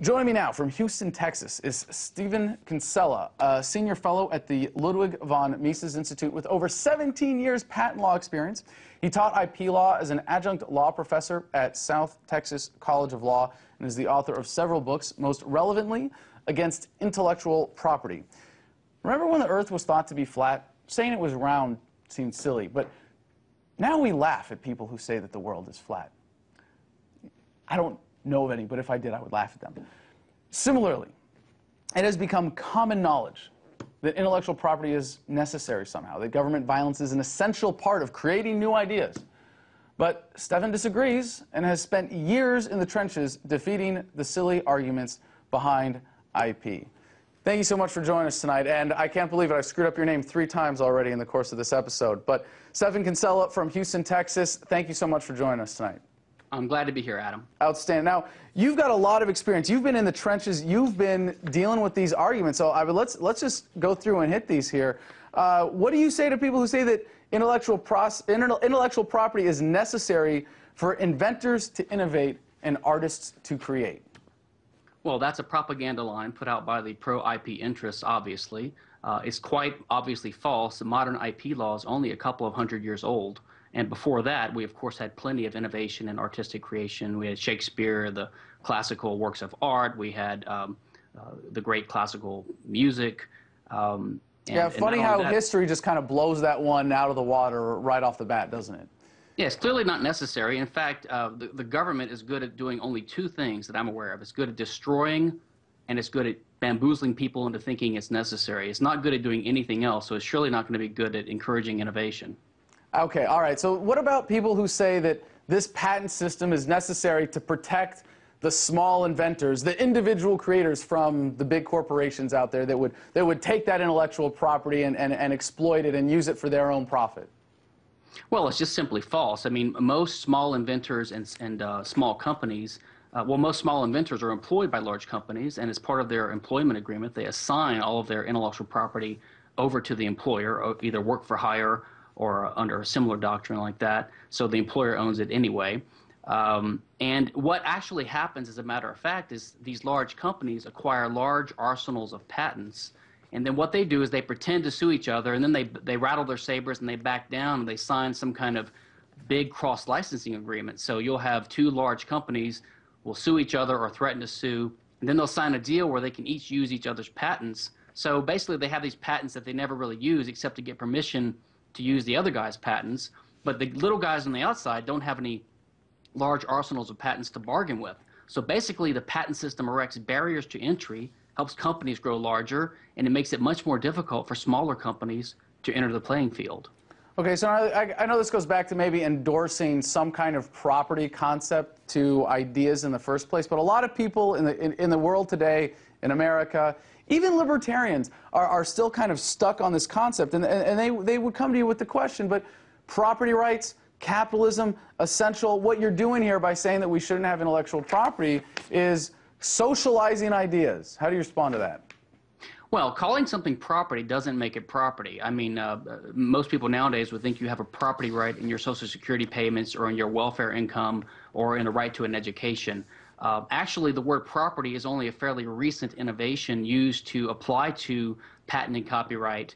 Joining me now from Houston, Texas, is Stephen Kinsella, a senior fellow at the Ludwig von Mises Institute with over 17 years patent law experience. He taught IP law as an adjunct law professor at South Texas College of Law and is the author of several books, most relevantly, Against Intellectual Property. Remember when the Earth was thought to be flat? Saying it was round seemed silly, but now we laugh at people who say that the world is flat. I don't know of any, but if I did, I would laugh at them. Similarly, it has become common knowledge that intellectual property is necessary somehow, that government violence is an essential part of creating new ideas. But Stephen disagrees and has spent years in the trenches defeating the silly arguments behind IP. Thank you so much for joining us tonight, and I can't believe it, I've screwed up your name 3 times already in the course of this episode. But Stephen Kinsella from Houston, Texas, thank you so much for joining us tonight. I'm glad to be here, Adam. Outstanding. Now, you've got a lot of experience. You've been in the trenches. You've been dealing with these arguments. So let's just go through and hit these here. What do you say to people who say that intellectual property is necessary for inventors to innovate and artists to create? Well, that's a propaganda line put out by the pro-IP interests, obviously. It's quite obviously false. The modern IP law is only a couple of hundred years old. And before that, we, of course, had plenty of innovation and artistic creation. We had Shakespeare, the classical works of art. We had the great classical music. Yeah, funny how history just kind of blows that one out of the water right off the bat, doesn't it? Yeah, it's clearly not necessary. In fact, the government is good at doing only 2 things that I'm aware of. It's good at destroying, and it's good at bamboozling people into thinking it's necessary. It's not good at doing anything else, so it's surely not going to be good at encouraging innovation. Okay, all right. So what about people who say that this patent system is necessary to protect the small inventors, the individual creators from the big corporations out there that would take that intellectual property and exploit it and use it for their own profit? Well, it's just simply false. I mean, most small inventors and small companies, most small inventors are employed by large companies, and as part of their employment agreement, they assign all of their intellectual property over to the employer, either work for hire or under a similar doctrine like that, so the employer owns it anyway. And what actually happens, as a matter of fact, is these large companies acquire large arsenals of patents, and then what they do is they pretend to sue each other, and then they rattle their sabers and they back down and they sign some kind of big cross-licensing agreement. So you'll have 2 large companies will sue each other or threaten to sue, and then they'll sign a deal where they can each use each other's patents. So basically they have these patents that they never really use except to get permission to use the other guy's patents, but the little guys on the outside don't have any large arsenals of patents to bargain with. So basically the patent system erects barriers to entry, helps companies grow larger, and it makes it much more difficult for smaller companies to enter the playing field. Okay, so I know this goes back to maybe endorsing some kind of property concept to ideas in the first place, but a lot of people in the world today, in America, even libertarians are still kind of stuck on this concept, and they would come to you with the question, but property rights, capitalism, essential, what you're doing here by saying that we shouldn't have intellectual property is socializing ideas. How do you respond to that? Well, calling something property doesn't make it property. I mean, most people nowadays would think you have a property right in your Social Security payments or in your welfare income or in a right to an education. Actually, the word property is only a fairly recent innovation used to apply to patent and copyright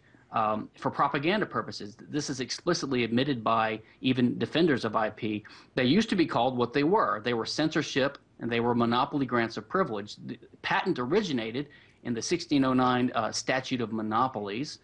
for propaganda purposes. This is explicitly admitted by even defenders of IP. They used to be called what they were. They were censorship and they were monopoly grants of privilege. The patent originated in the 1609 Statute of Monopolies,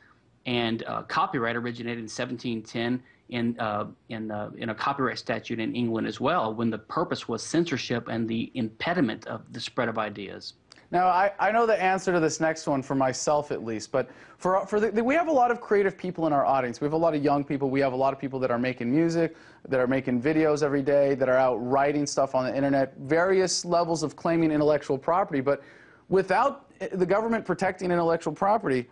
and copyright originated in 1710 in a copyright statute in England as well, when the purpose was censorship and the impediment of the spread of ideas. Now, I know the answer to this next one for myself at least, but we have a lot of creative people in our audience. We have a lot of young people. We have a lot of people that are making music, that are making videos every day, that are out writing stuff on the internet, various levels of claiming intellectual property. But without the government protecting intellectual property,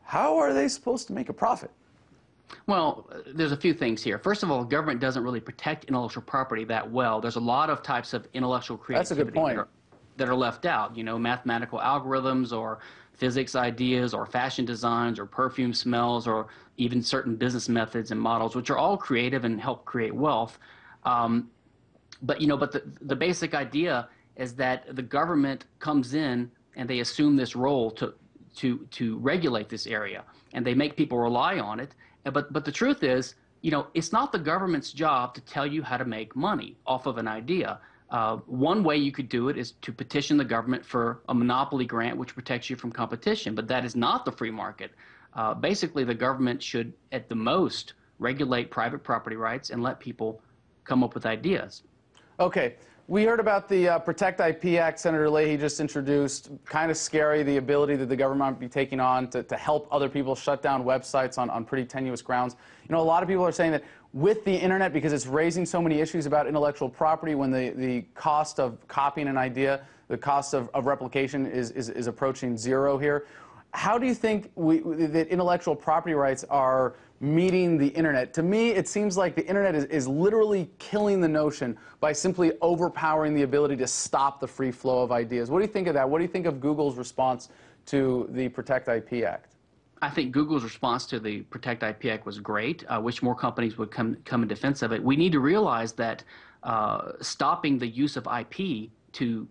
how are they supposed to make a profit? Well, there's a few things here. First of all, government doesn't really protect intellectual property that well. There's a lot of types of intellectual creativity. That's a good point. That are left out, you know, mathematical algorithms or physics ideas or fashion designs or perfume smells or even certain business methods and models, which are all creative and help create wealth. But the basic idea is that the government comes in and they assume this role to regulate this area, and they make people rely on it. But the truth is, it's not the government's job to tell you how to make money off of an idea. One way you could do it is to petition the government for a monopoly grant, which protects you from competition, but that is not the free market. Basically, the government should, at the most, regulate private property rights and let people come up with ideas. Okay. We heard about the Protect IP Act Senator Leahy just introduced. Kind of scary, the ability that the government might be taking on to help other people shut down websites on pretty tenuous grounds. A lot of people are saying that with the internet, because it's raising so many issues about intellectual property, when the cost of copying an idea, the cost of replication is approaching zero here. How do you think that intellectual property rights are meeting the internet? To me, it seems like the internet is literally killing the notion by simply overpowering the ability to stop the free flow of ideas. What do you think of that? What do you think of Google's response to the Protect IP Act? I think Google's response to the Protect IP Act was great. I wish more companies would come in defense of it. We need to realize that stopping the use of IP to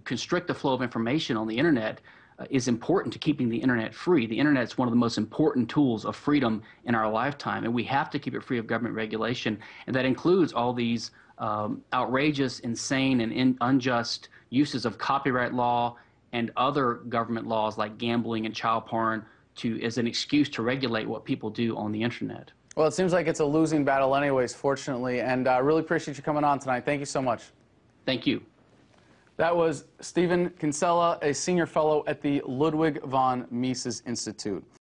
constrict the flow of information on the internet is important to keeping the internet free. The internet is one of the most important tools of freedom in our lifetime, and we have to keep it free of government regulation. And that includes all these outrageous, insane, and unjust uses of copyright law and other government laws like gambling and child porn as an excuse to regulate what people do on the internet. Well, it seems like it's a losing battle anyways, fortunately, and I really appreciate you coming on tonight. Thank you so much. Thank you. That was Stephen Kinsella, a senior fellow at the Ludwig von Mises Institute.